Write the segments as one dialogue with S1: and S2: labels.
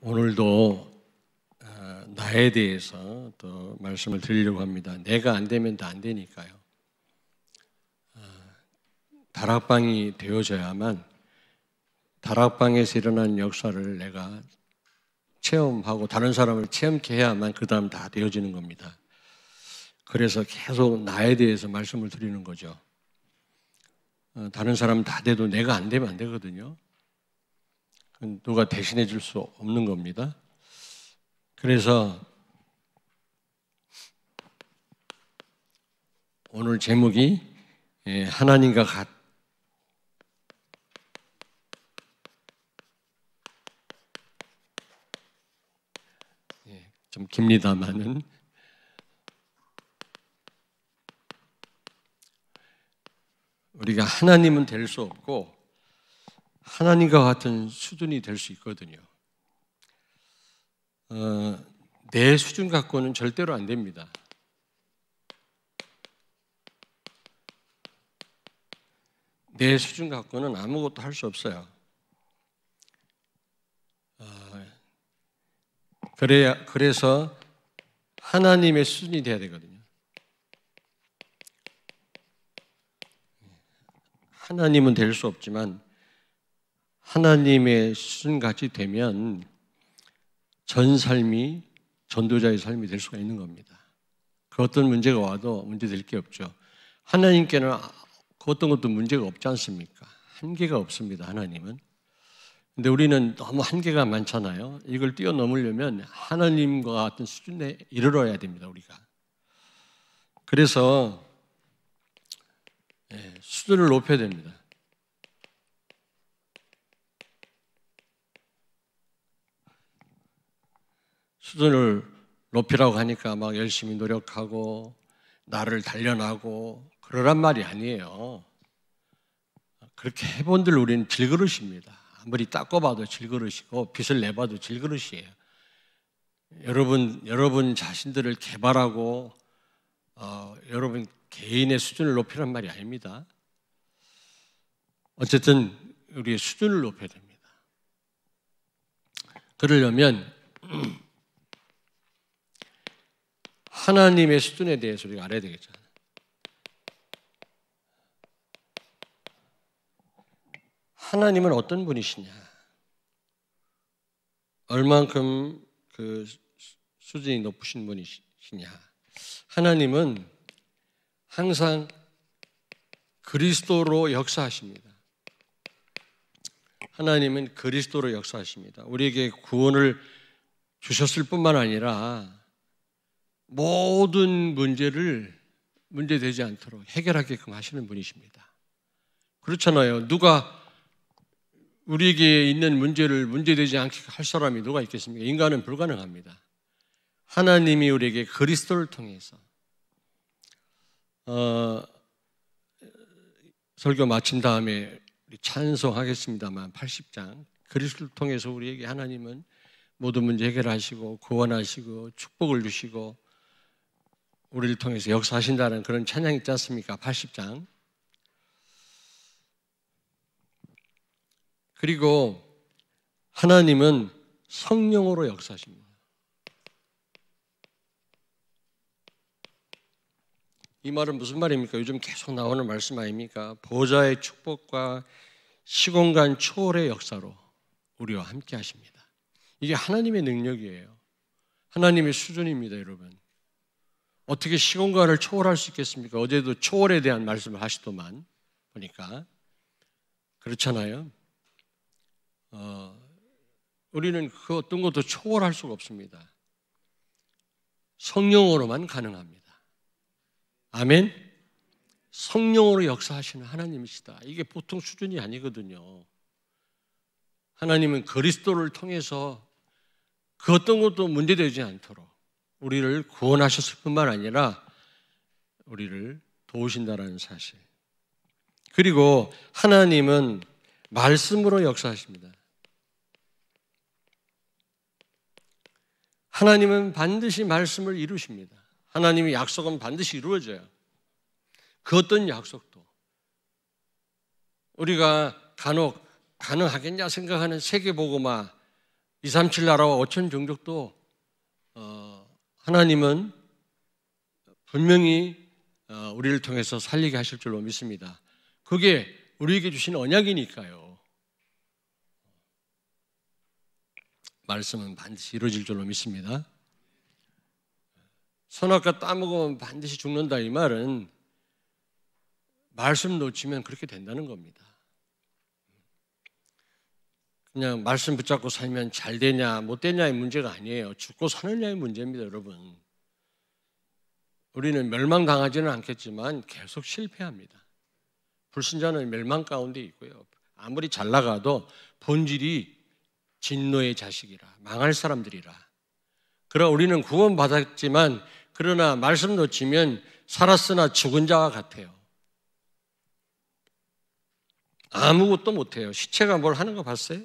S1: 오늘도 나에 대해서 또 말씀을 드리려고 합니다. 내가 안 되면 다 안 되니까요. 다락방이 되어져야만 다락방에서 일어나는 역사를 내가 체험하고 다른 사람을 체험케 해야만 그 다음 다 되어지는 겁니다. 그래서 계속 나에 대해서 말씀을 드리는 거죠. 다른 사람 다 돼도 내가 안 되면 안 되거든요. 누가 대신해 줄 수 없는 겁니다. 그래서 오늘 제목이 하나님과 좀 깁니다만은 우리가 하나님은 될 수 없고 하나님과 같은 수준이 될 수 있거든요. 내 수준 갖고는 절대로 안 됩니다. 내 수준 갖고는 아무것도 할 수 없어요. 그래서 하나님의 수준이 돼야 되거든요. 하나님은 될 수 없지만 하나님의 수준같이 되면 전 삶이 전도자의 삶이 될 수가 있는 겁니다. 그 어떤 문제가 와도 문제될 게 없죠. 하나님께는 그 어떤 것도 문제가 없지 않습니까? 한계가 없습니다, 하나님은. 근데 우리는 너무 한계가 많잖아요. 이걸 뛰어넘으려면 하나님과 같은 수준에 이르러야 됩니다, 우리가. 그래서 수준을 높여야 됩니다. 수준을 높이라고 하니까 막 열심히 노력하고 나를 단련하고 그러란 말이 아니에요. 그렇게 해본들 우리는 질그릇입니다. 아무리 닦아봐도 질그릇이고 빚을 내봐도 질그릇이에요. 여러분 자신들을 개발하고 여러분 개인의 수준을 높이란 말이 아닙니다. 어쨌든 우리의 수준을 높여야 됩니다. 그러려면 하나님의 수준에 대해서 우리가 알아야 되겠죠. 하나님은 어떤 분이시냐? 얼만큼 그 수준이 높으신 분이시냐? 하나님은 항상 그리스도로 역사하십니다. 하나님은 그리스도로 역사하십니다. 우리에게 구원을 주셨을 뿐만 아니라 모든 문제를 문제되지 않도록 해결하게끔 하시는 분이십니다. 그렇잖아요. 누가 우리에게 있는 문제를 문제되지 않게 할 사람이 누가 있겠습니까? 인간은 불가능합니다. 하나님이 우리에게 그리스도를 통해서 설교 마친 다음에 찬송하겠습니다만 80장 그리스도를 통해서 우리에게 하나님은 모든 문제 해결하시고 구원하시고 축복을 주시고 우리를 통해서 역사하신다는 그런 찬양이 있지 않습니까? 80장. 그리고 하나님은 성령으로 역사하십니다. 이 말은 무슨 말입니까? 요즘 계속 나오는 말씀 아닙니까? 보좌의 축복과 시공간 초월의 역사로 우리와 함께 하십니다. 이게 하나님의 능력이에요. 하나님의 수준입니다, 여러분. 어떻게 시공간을 초월할 수 있겠습니까? 어제도 초월에 대한 말씀을 하시더만 보니까 그렇잖아요. 우리는 그 어떤 것도 초월할 수가 없습니다. 성령으로만 가능합니다. 아멘. 성령으로 역사하시는 하나님이시다. 이게 보통 수준이 아니거든요. 하나님은 그리스도를 통해서 그 어떤 것도 문제되지 않도록 우리를 구원하셨을 뿐만 아니라 우리를 도우신다는 사실. 그리고 하나님은 말씀으로 역사하십니다. 하나님은 반드시 말씀을 이루십니다. 하나님의 약속은 반드시 이루어져요. 그 어떤 약속도. 우리가 간혹 가능하겠냐 생각하는 세계복음화 237 나라와 5천 종족도 하나님은 분명히 우리를 통해서 살리게 하실 줄로 믿습니다. 그게 우리에게 주신 언약이니까요. 말씀은 반드시 이루어질 줄로 믿습니다. 선악과 따먹으면 반드시 죽는다, 이 말은 말씀 놓치면 그렇게 된다는 겁니다. 그냥 말씀 붙잡고 살면 잘 되냐 못 되냐의 문제가 아니에요. 죽고 사느냐의 문제입니다, 여러분. 우리는 멸망당하지는 않겠지만 계속 실패합니다. 불신자는 멸망 가운데 있고요. 아무리 잘 나가도 본질이 진노의 자식이라, 망할 사람들이라. 그러나 우리는 구원받았지만 그러나 말씀 놓치면 살았으나 죽은 자와 같아요. 아무것도 못해요. 시체가 뭘 하는 거 봤어요?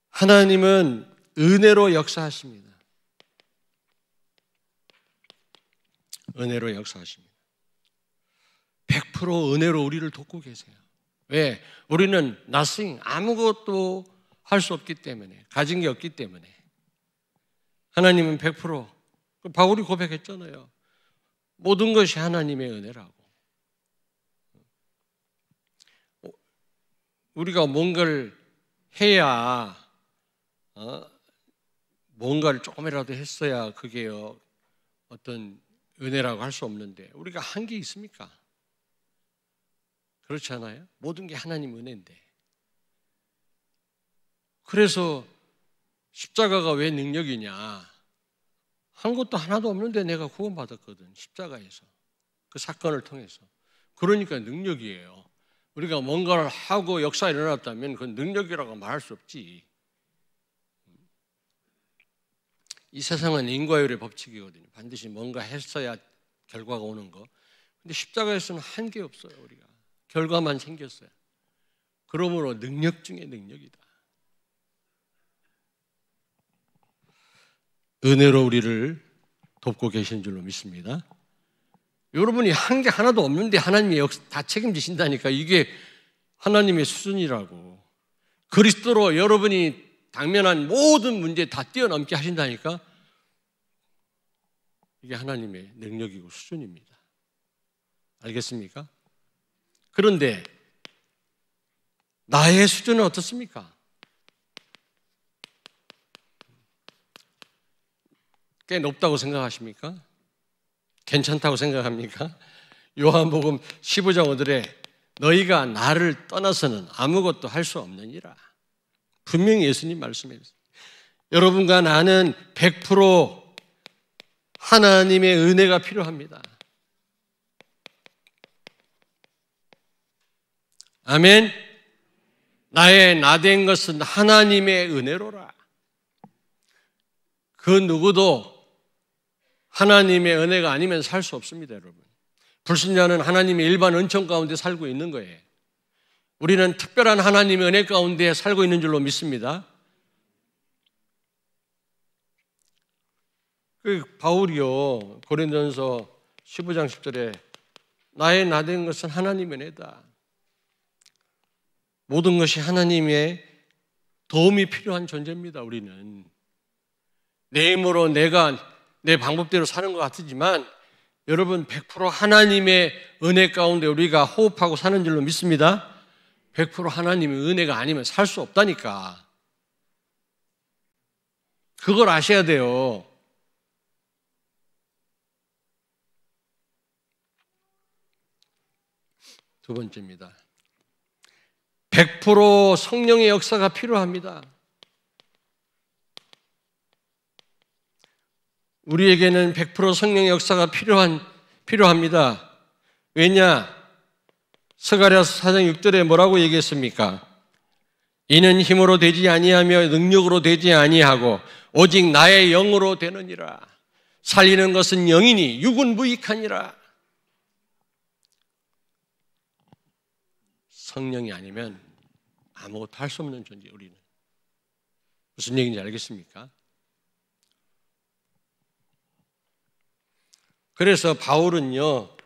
S1: 하나님은 은혜로 역사하십니다. 은혜로 역사하십니다. 100% 은혜로 우리를 돕고 계세요. 왜? 우리는 nothing, 아무것도 할 수 없기 때문에, 가진 게 없기 때문에. 하나님은 100%, 바울이 고백했잖아요. 모든 것이 하나님의 은혜라고. 우리가 뭔가를 해야, 뭔가를 조금이라도 했어야 그게 어떤 은혜라고 할 수 없는데, 우리가 한 게 있습니까? 그렇지 않아요? 모든 게 하나님 은혜인데. 그래서 십자가가 왜 능력이냐? 한 것도 하나도 없는데 내가 구원받았거든, 십자가에서. 그 사건을 통해서. 그러니까 능력이에요. 우리가 뭔가를 하고 역사가 일어났다면 그건 능력이라고 말할 수 없지. 이 세상은 인과율의 법칙이거든요. 반드시 뭔가 했어야 결과가 오는 거. 근데 십자가에서는 한 게 없어요, 우리가. 결과만 생겼어요. 그러므로 능력 중에 능력이다. 은혜로 우리를 돕고 계신 줄로 믿습니다. 여러분이 한 게 하나도 없는데 하나님이 다 책임지신다니까. 이게 하나님의 수준이라고. 그리스도로 여러분이 당면한 모든 문제 다 뛰어넘게 하신다니까. 이게 하나님의 능력이고 수준입니다. 알겠습니까? 그런데 나의 수준은 어떻습니까? 꽤 높다고 생각하십니까? 괜찮다고 생각합니까? 요한복음 15장 5절에 너희가 나를 떠나서는 아무것도 할 수 없느니라. 분명히 예수님 말씀했어요. 여러분과 나는 100% 하나님의 은혜가 필요합니다. 아멘. 나의 나된 것은 하나님의 은혜로라. 그 누구도 하나님의 은혜가 아니면 살 수 없습니다, 여러분. 불신자는 하나님의 일반 은총 가운데 살고 있는 거예요. 우리는 특별한 하나님의 은혜 가운데 살고 있는 줄로 믿습니다. 바울이요, 고린도전서 15장 10절에 나의 나된 것은 하나님의 은혜다. 모든 것이 하나님의 도움이 필요한 존재입니다. 우리는 내 힘으로 내가 내 방법대로 사는 것 같지만 여러분 100% 하나님의 은혜 가운데 우리가 호흡하고 사는 줄로 믿습니다. 100% 하나님의 은혜가 아니면 살 수 없다니까. 그걸 아셔야 돼요. 두 번째입니다. 100% 성령의 역사가 필요합니다. 우리에게는 100% 성령의 역사가 필요합니다. 왜냐? 스가랴서 4장 6절에 뭐라고 얘기했습니까? 이는 힘으로 되지 아니하며 능력으로 되지 아니하고 오직 나의 영으로 되느니라. 살리는 것은 영이니 육은 무익하니라. 성령이 아니면 아무것도 할 수 없는 존재, 우리는. 무슨 얘기인지 알겠습니까? 그래서 바울은요,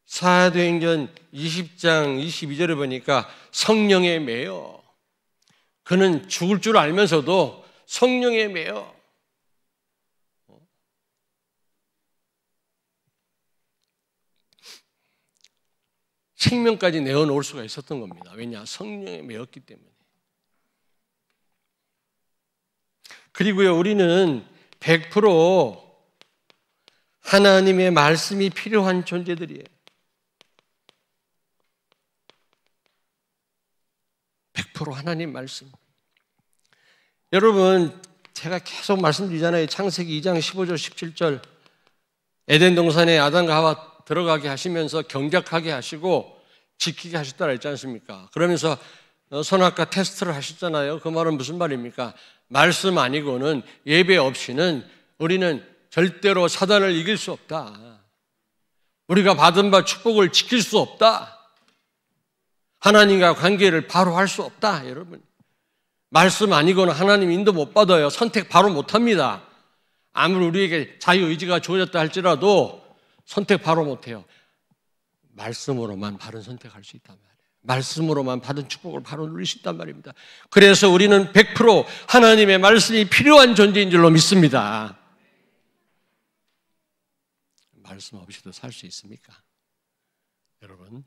S1: 사도행전 20장 22절에 보니까 성령에 매여 그는 죽을 줄 알면서도 성령에 매여 생명까지 내어놓을 수가 있었던 겁니다. 왜냐? 성령에 매였기 때문에. 그리고요, 우리는 100% 하나님의 말씀이 필요한 존재들이에요. 100% 하나님 말씀. 여러분, 제가 계속 말씀드리잖아요. 창세기 2장 15절 17절 에덴 동산에 아담과 하와 들어가게 하시면서 경작하게 하시고 지키게 하셨다고 했지 않습니까? 그러면서 선악과 테스트를 하셨잖아요. 그 말은 무슨 말입니까? 말씀 아니고는, 예배 없이는 우리는 절대로 사단을 이길 수 없다. 우리가 받은 바 축복을 지킬 수 없다. 하나님과 관계를 바로 할 수 없다. 여러분, 말씀 아니고는 하나님 인도 못 받아요. 선택 바로 못 합니다. 아무리 우리에게 자유의지가 주어졌다 할지라도 선택 바로 못 해요. 말씀으로만 바른 선택할 수 있단 말이에요. 말씀으로만 받은 축복을 바로 누릴 수 있단 말입니다. 그래서 우리는 100% 하나님의 말씀이 필요한 존재인 줄로 믿습니다. 말씀 없이도 살 수 있습니까? 여러분,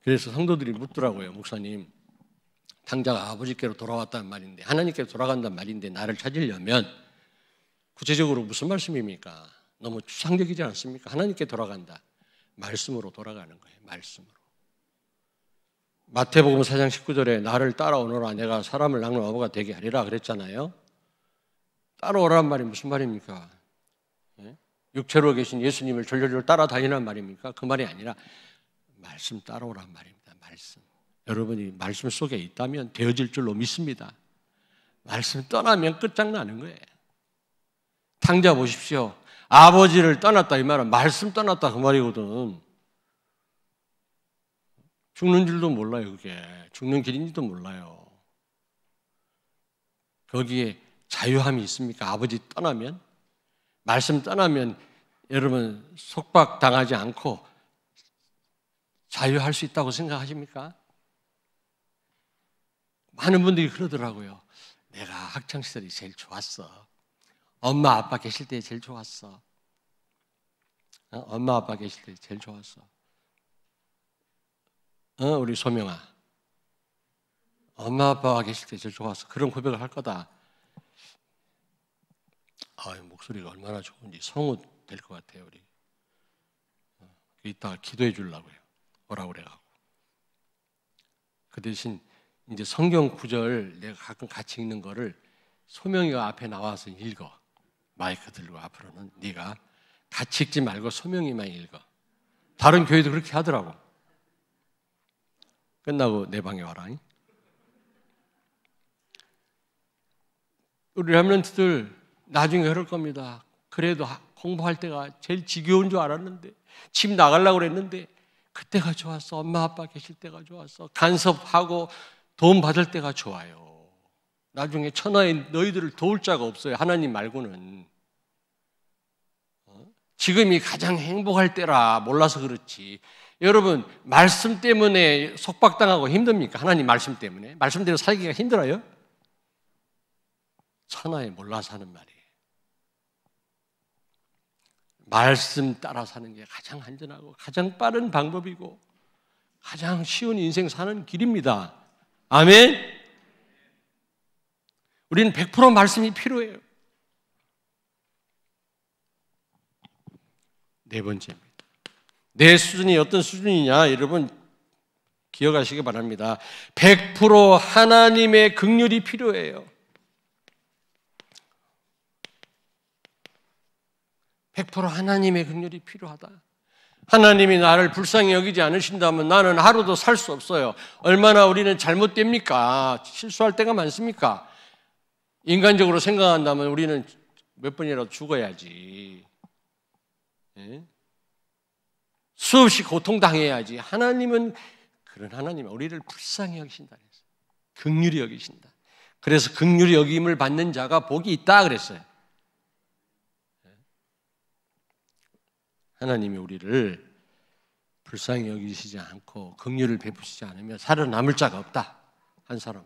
S1: 그래서 성도들이 묻더라고요. 목사님, 당자가 아버지께로 돌아왔다는 말인데, 하나님께로 돌아간다는 말인데 나를 찾으려면 구체적으로 무슨 말씀입니까? 너무 추상적이지 않습니까? 하나님께 돌아간다. 말씀으로 돌아가는 거예요. 말씀으로. 마태복음 4장 19절에 나를 따라오너라 내가 사람을 낚는 어부가 되게 하리라 그랬잖아요. 따라오라는 말이 무슨 말입니까? 육체로 계신 예수님을 졸졸졸 따라다니란 말입니까? 그 말이 아니라 말씀 따라오란 말입니다. 말씀. 여러분이 말씀 속에 있다면 되어질 줄로 믿습니다. 말씀 떠나면 끝장나는 거예요. 탕자 보십시오. 아버지를 떠났다 이 말은 말씀 떠났다 그 말이거든. 죽는 줄도 몰라요. 그게 죽는 길인지도 몰라요. 거기에 자유함이 있습니까? 아버지 떠나면? 말씀 떠나면 여러분 속박당하지 않고 자유할 수 있다고 생각하십니까? 많은 분들이 그러더라고요. 내가 학창시절이 제일 좋았어. 엄마 아빠 계실 때 제일 좋았어. 엄마 아빠 계실 때 제일 좋았어. 우리 소명아, 엄마 아빠가 계실 때 제일 좋았어. 그런 고백을 할 거다. 목소리가 얼마나 좋은지 성우 될 것 같아요. 우리 이따가 기도해 주려고요. 오라고 그래가지고. 그 대신 이제 성경 구절 내가 가끔 같이 읽는 거를 소명이가 앞에 나와서 읽어. 마이크 들고 앞으로는 네가 같이 읽지 말고 소명이만 읽어. 다른 교회도 그렇게 하더라고. 끝나고 내 방에 와라. 우리 렘넌트들 나중에 그럴 겁니다. 그래도 공부할 때가 제일 지겨운 줄 알았는데, 집 나가려고 그랬는데 그때가 좋았어. 엄마 아빠 계실 때가 좋았어. 간섭하고 도움 받을 때가 좋아요. 나중에 천하에 너희들을 도울 자가 없어요. 하나님 말고는. 지금이 가장 행복할 때라 몰라서 그렇지. 여러분, 말씀 때문에 속박당하고 힘듭니까? 하나님 말씀 때문에. 말씀대로 살기가 힘들어요? 천하에 몰라서 하는 말이에요. 말씀 따라 사는 게 가장 안전하고 가장 빠른 방법이고 가장 쉬운 인생 사는 길입니다. 아멘? 우리는 100% 말씀이 필요해요. 네 번째입니다. 내 수준이 어떤 수준이냐 여러분 기억하시기 바랍니다. 100% 하나님의 긍휼이 필요해요. 100% 하나님의 긍휼이 필요하다. 하나님이 나를 불쌍히 여기지 않으신다면 나는 하루도 살 수 없어요. 얼마나 우리는 잘못됩니까? 실수할 때가 많습니까? 인간적으로 생각한다면 우리는 몇 번이라도 죽어야지. 예? 수없이 고통당해야지. 하나님은 그런 하나님은 우리를 불쌍히 여기신다 그랬어요. 긍휼히 여기신다. 그래서 긍휼히 여김을 받는 자가 복이 있다 그랬어요. 하나님이 우리를 불쌍히 여기시지 않고 긍휼을 베푸시지 않으면 살아남을 자가 없다. 한 사람.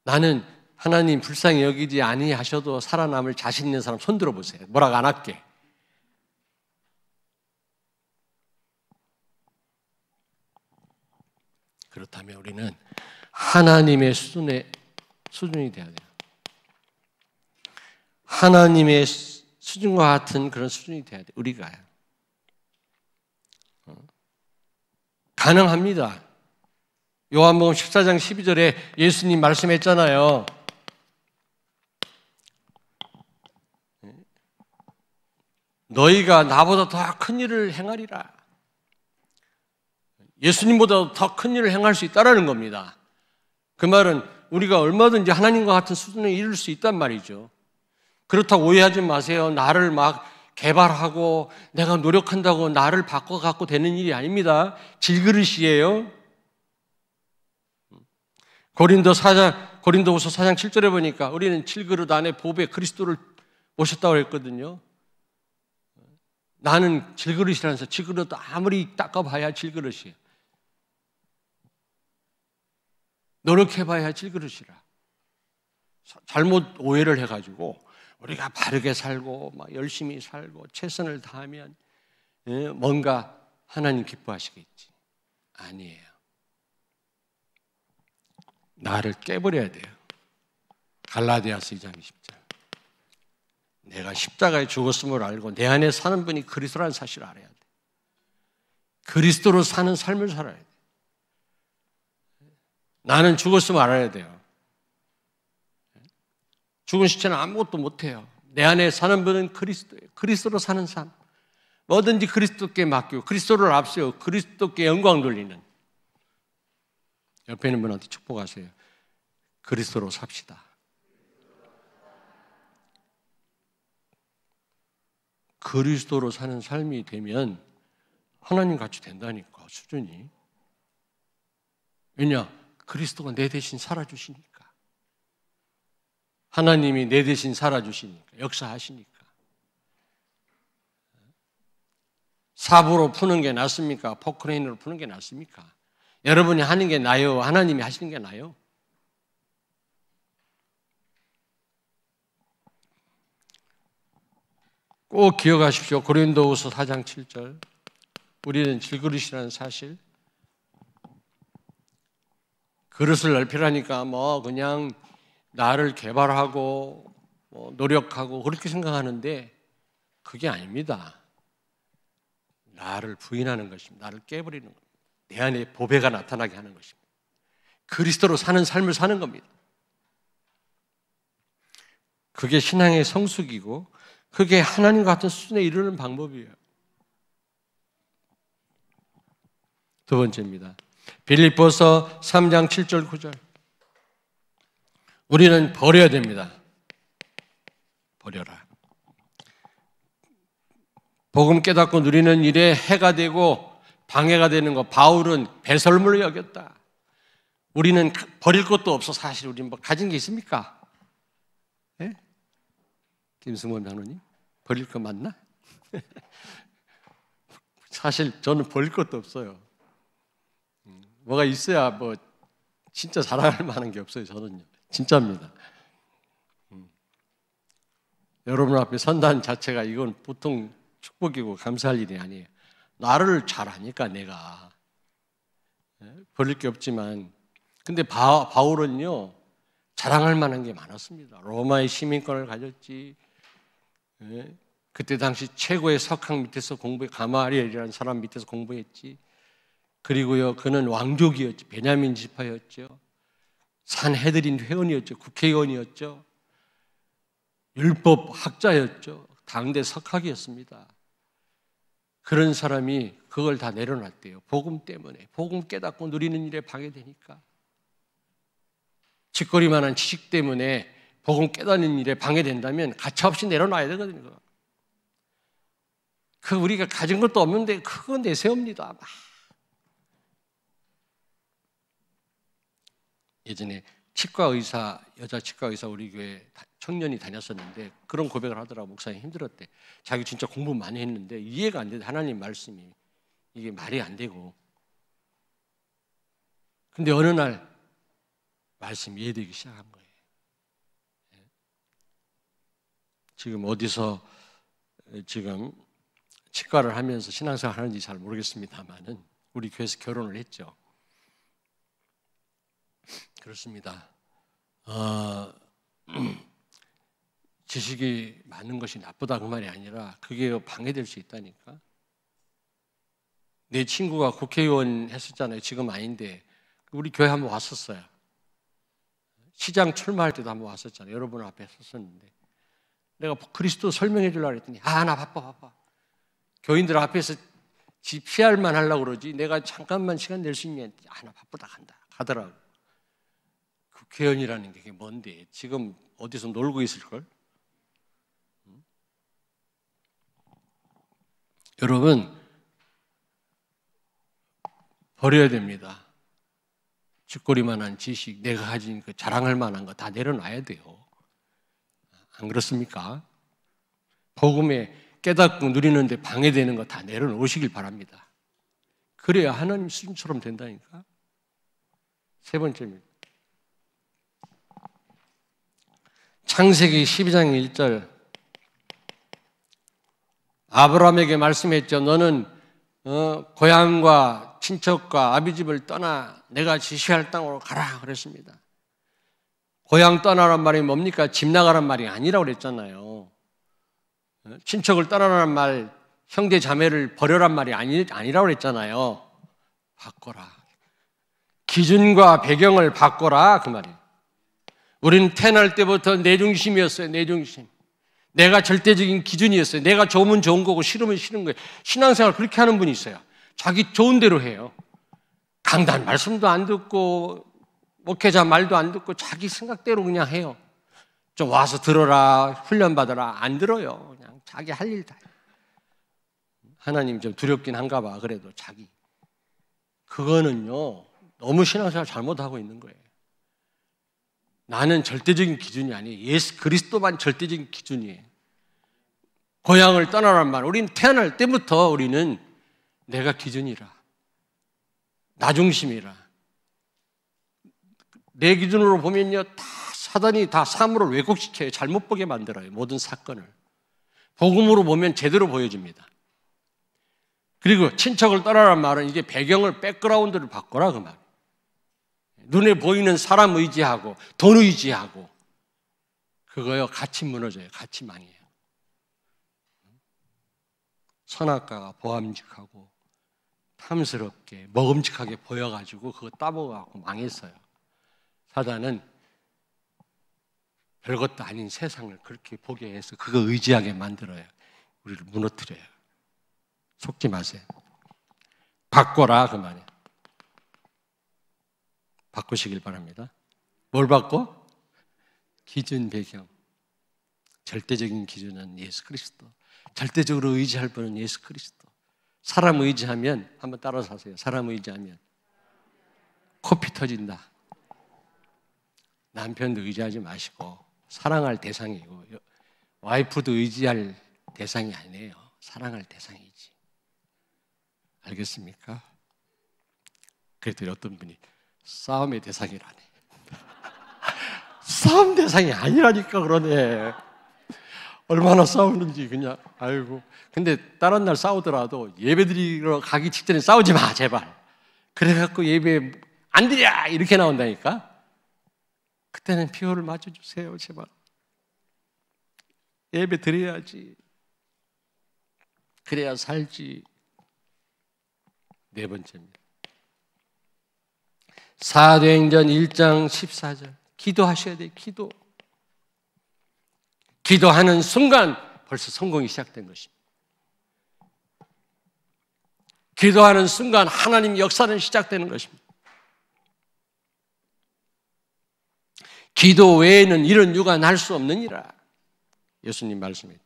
S1: 나는 하나님 불쌍히 여기지 아니하셔도 살아남을 자신 있는 사람 손 들어보세요. 뭐라고 안 할게. 그렇다면 우리는 하나님의 수준이 돼야 돼요. 하나님의 수준과 같은 그런 수준이 돼야 돼요. 우리가요. 가능합니다. 요한복음 14장 12절에 예수님 말씀했잖아요. 너희가 나보다 더 큰 일을 행하리라. 예수님보다 더 큰 일을 행할 수 있다라는 겁니다. 그 말은 우리가 얼마든지 하나님과 같은 수준에 이룰 수 있단 말이죠. 그렇다고 오해하지 마세요. 나를 막 개발하고 내가 노력한다고 나를 바꿔갖고 되는 일이 아닙니다. 질그릇이에요. 고린도후서 4장 7절에 보니까 우리는 질그릇 안에 보배 그리스도를 모셨다고 했거든요. 나는 질그릇이라면서 질그릇 아무리 닦아봐야 질그릇이에요. 노력해봐야 질그릇이라. 잘못 오해를 해가지고 우리가 바르게 살고 막 열심히 살고 최선을 다하면 뭔가 하나님 기뻐하시겠지. 아니에요. 나를 깨버려야 돼요. 갈라디아서 2장 20절. 내가 십자가에 죽었음을 알고 내 안에 사는 분이 그리스도라는 사실을 알아야 돼. 그리스도로 사는 삶을 살아야 돼. 나는 죽었음을 알아야 돼요. 죽은 시체는 아무것도 못해요. 내 안에 사는 분은 그리스도예요. 그리스도로 사는 삶. 뭐든지 그리스도께 맡기고 그리스도를 앞세우고 그리스도께 영광 돌리는. 옆에 있는 분한테 축복하세요. 그리스도로 삽시다. 그리스도로 사는 삶이 되면 하나님 같이 된다니까, 수준이. 왜냐? 그리스도가 내 대신 살아주시니까. 하나님이 내 대신 살아주시니까, 역사하시니까. 삽으로 푸는 게 낫습니까? 포크레인으로 푸는 게 낫습니까? 여러분이 하는 게 나아요? 하나님이 하시는 게 나아요? 꼭 기억하십시오. 고린도후서 4장 7절. 우리는 질그릇이라는 사실. 그릇을 넓히라니까 뭐 그냥 나를 개발하고 노력하고 그렇게 생각하는데 그게 아닙니다. 나를 부인하는 것입니다. 나를 깨버리는 겁니다. 내 안에 보배가 나타나게 하는 것입니다. 그리스도로 사는 삶을 사는 겁니다. 그게 신앙의 성숙이고 그게 하나님 같은 수준에 이르는 방법이에요. 두 번째입니다. 빌립보서 3장 7절 9절. 우리는 버려야 됩니다. 버려라. 복음 깨닫고 누리는 일에 해가 되고 방해가 되는 것, 바울은 배설물로 여겼다. 우리는 버릴 것도 없어. 사실 우리는 뭐 가진 게 있습니까? 네? 김승원 장로님, 버릴 거 맞나? 사실 저는 버릴 것도 없어요. 뭐가 있어야 뭐 진짜 자랑할 만한 게 없어요. 저는요. 진짜입니다. 여러분 앞에 선다는 자체가 이건 보통 축복이고 감사할 일이 아니에요. 나를 잘 아니까 내가 버릴 게 없지만, 근데 바울은요 자랑할 만한 게 많았습니다. 로마의 시민권을 가졌지. 그때 당시 최고의 석학 밑에서 가마리엘이라는 사람 밑에서 공부했지. 그리고요 그는 왕족이었지. 베냐민 지파였죠. 산헤드린 회원이었죠. 국회의원이었죠. 율법 학자였죠. 당대 석학이었습니다. 그런 사람이 그걸 다 내려놨대요. 복음 때문에. 복음 깨닫고 누리는 일에 방해되니까. 짓거리만한 지식 때문에 복음 깨닫는 일에 방해된다면 가차없이 내려놔야 되거든요. 그 우리가 가진 것도 없는데 그거 내세웁니다. 막. 예전에 치과 의사, 여자 치과 의사 우리 교회 청년이 다녔었는데 그런 고백을 하더라고. 목사님 힘들었대. 자기 진짜 공부 많이 했는데 이해가 안 돼. 하나님 말씀이 이게 말이 안 되고. 근데 어느 날 말씀이 이해되기 시작한 거예요. 지금 어디서 지금 치과를 하면서 신앙생활 하는지 잘 모르겠습니다만은 우리 교회에서 결혼을 했죠. 그렇습니다. 지식이 많은 것이 나쁘다 그 말이 아니라 그게 방해될 수 있다니까. 내 친구가 국회의원 했었잖아요. 지금 아닌데 우리 교회 한번 왔었어요. 시장 출마할 때도 한번 왔었잖아요. 여러분 앞에 섰었는데 내가 그리스도 설명해 주려고 했더니 나 바빠. 교인들 앞에서 지 PR만 하려고 그러지 내가 잠깐만 시간 낼 수 있냐. 나 바쁘다 간다 가더라고. 국회의원이라는 게 뭔데 지금 어디서 놀고 있을걸? 여러분 버려야 됩니다. 쥐꼬리만한 지식, 내가 가진 그 자랑할 만한 거 다 내려놔야 돼요. 안 그렇습니까? 복음에 깨닫고 누리는데 방해되는 거 다 내려놓으시길 바랍니다. 그래야 하나님 수준처럼 된다니까. 세 번째입니다. 창세기 12장 1절 아브라함에게 말씀했죠. 너는 고향과 친척과 아비집을 떠나 내가 지시할 땅으로 가라 그랬습니다. 고향 떠나란 말이 뭡니까? 집 나가란 말이 아니라고 그랬잖아요. 친척을 떠나라는 말, 형제 자매를 버려란 말이 아니라고 그랬잖아요. 바꿔라. 기준과 배경을 바꿔라 그 말이에요. 우리는 태어날 때부터 내 중심이었어요. 내 중심. 내가 절대적인 기준이었어요. 내가 좋으면 좋은 거고 싫으면 싫은 거예요. 신앙생활 그렇게 하는 분이 있어요. 자기 좋은 대로 해요. 강단 말씀도 안 듣고 목회자 말도 안 듣고 자기 생각대로 그냥 해요. 좀 와서 들어라, 훈련 받아라. 안 들어요. 그냥 자기 할 일 다 해요. 하나님 좀 두렵긴 한가 봐. 그래도 자기. 그거는요 너무 신앙생활 잘못하고 있는 거예요. 나는 절대적인 기준이 아니에요. 예수 그리스도만 절대적인 기준이에요. 고향을 떠나란 말. 우리는 태어날 때부터 우리는 내가 기준이라. 나 중심이라. 내 기준으로 보면요 다 사단이 다 사물을 왜곡시켜요. 잘못 보게 만들어요. 모든 사건을. 복음으로 보면 제대로 보여줍니다. 그리고 친척을 떠나란 말은 이게 배경을 백그라운드를 바꿔라 그 말. 눈에 보이는 사람 의지하고 돈 의지하고 그거요 같이 무너져요. 같이 망해요. 선악과가 보암직하고 탐스럽게 먹음직하게 보여가지고 그거 따먹어갖고 망했어요. 사단은 별것도 아닌 세상을 그렇게 보게 해서 그거 의지하게 만들어요. 우리를 무너뜨려요. 속지 마세요. 바꿔라 그 말이에요. 바꾸시길 바랍니다. 뭘 바꿔? 기준 배경. 절대적인 기준은 예수 그리스도. 절대적으로 의지할 분은 예수 그리스도. 사람 의지하면 한번 따라서 하세요. 사람 의지하면 코피 터진다. 남편도 의지하지 마시고 사랑할 대상이고 와이프도 의지할 대상이 아니에요. 사랑할 대상이지. 알겠습니까? 그랬더니 어떤 분이 싸움의 대상이라네. 싸움 대상이 아니라니까 그러네. 얼마나 싸우는지 그냥 아이고. 근데 다른 날 싸우더라도 예배 드리러 가기 직전에 싸우지 마 제발. 그래갖고 예배 안 드려 이렇게 나온다니까. 그때는 피호를 맞춰주세요 제발. 예배 드려야지. 그래야 살지. 네 번째입니다. 사도행전 1장 14절 기도하셔야 돼요. 기도. 기도하는 순간 벌써 성공이 시작된 것입니다. 기도하는 순간 하나님 역사는 시작되는 것입니다. 기도 외에는 이런 유가 날 수 없느니라. 예수님 말씀했죠.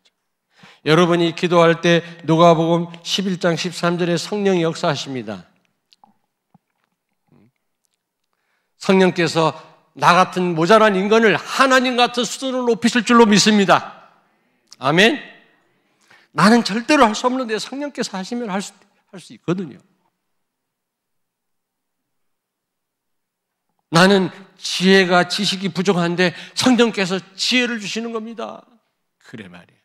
S1: 여러분이 기도할 때 누가복음 11장 13절에 성령이 역사하십니다. 성령께서 나 같은 모자란 인간을 하나님 같은 수준으로 높이실 줄로 믿습니다. 아멘. 나는 절대로 할 수 없는데 성령께서 하시면 할 수 있거든요. 나는 지혜가 지식이 부족한데 성령께서 지혜를 주시는 겁니다. 그래 말이에요.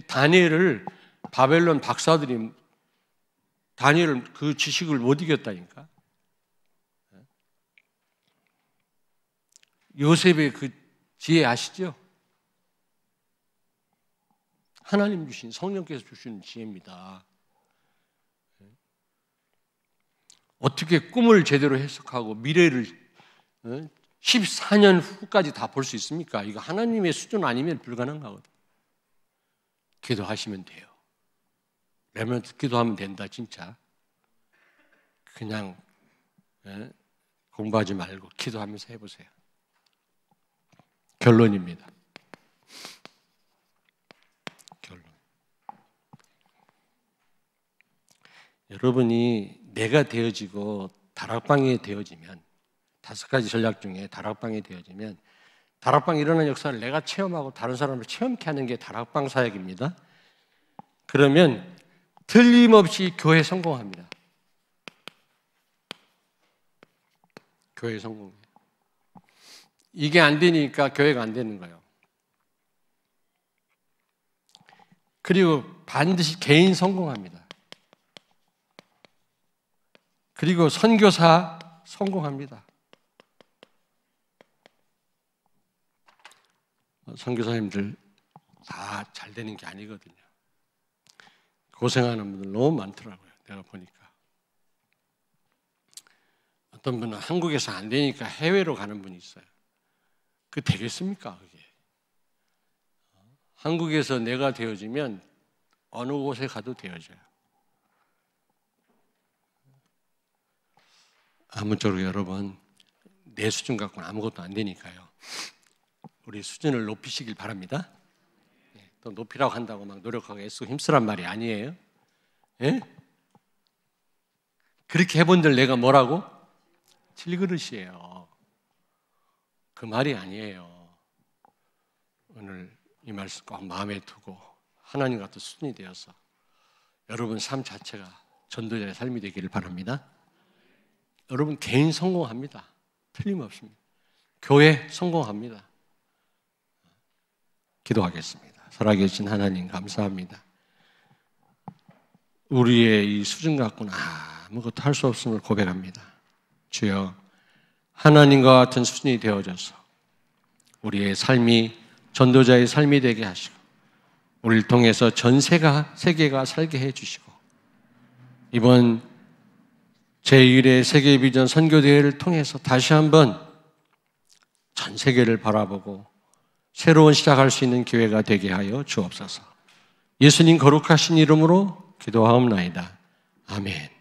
S1: 다니엘을 바벨론 박사들이 다니엘을 그 지식을 못 이겼다니까. 요셉의 그 지혜 아시죠? 하나님 주신, 성령께서 주신 지혜입니다. 어떻게 꿈을 제대로 해석하고 미래를 14년 후까지 다 볼 수 있습니까? 이거 하나님의 수준 아니면 불가능하거든요. 기도하시면 돼요. 매번 기도하면 된다, 진짜. 그냥 공부하지 말고 기도하면서 해보세요. 결론입니다. 결론. 여러분이 내가 되어지고 다락방이 되어지면, 5가지 전략 중에 다락방이 되어지면, 다락방에 일어나는 역사를 내가 체험하고 다른 사람을 체험케 하는 게 다락방 사역입니다. 그러면 틀림없이 교회 성공합니다. 교회 성공해요. 이게 안 되니까 교회가 안 되는 거예요. 그리고 반드시 개인 성공합니다. 그리고 선교사 성공합니다. 선교사님들 다 잘 되는 게 아니거든요. 고생하는 분들 너무 많더라고요. 내가 보니까. 어떤 분은 한국에서 안 되니까 해외로 가는 분이 있어요. 그게 되겠습니까? 그게. 한국에서 내가 되어지면 어느 곳에 가도 되어져요. 아무쪼록 여러분, 내 수준 갖고는 아무것도 안 되니까요. 우리 수준을 높이시길 바랍니다. 또 높이라고 한다고 막 노력하고 애쓰고 힘쓰란 말이 아니에요. 예? 그렇게 해본들 내가 뭐라고? 질그릇이에요. 그 말이 아니에요. 오늘 이 말씀 꼭 마음에 두고 하나님 같은 수준이 되어서 여러분 삶 자체가 전도자의 삶이 되기를 바랍니다. 여러분 개인 성공합니다. 틀림없습니다. 교회 성공합니다. 기도하겠습니다. 살아계신 하나님 감사합니다. 우리의 이 수준 갖고는 아무것도 할 수 없음을 고백합니다. 주여, 하나님과 같은 수준이 되어져서 우리의 삶이 전도자의 삶이 되게 하시고 우리를 통해서 전 세계가 살게 해주시고 이번 제1회 세계비전 선교대회를 통해서 다시 한번 전 세계를 바라보고 새로운 시작할 수 있는 기회가 되게 하여 주옵소서. 예수님 거룩하신 이름으로 기도하옵나이다. 아멘.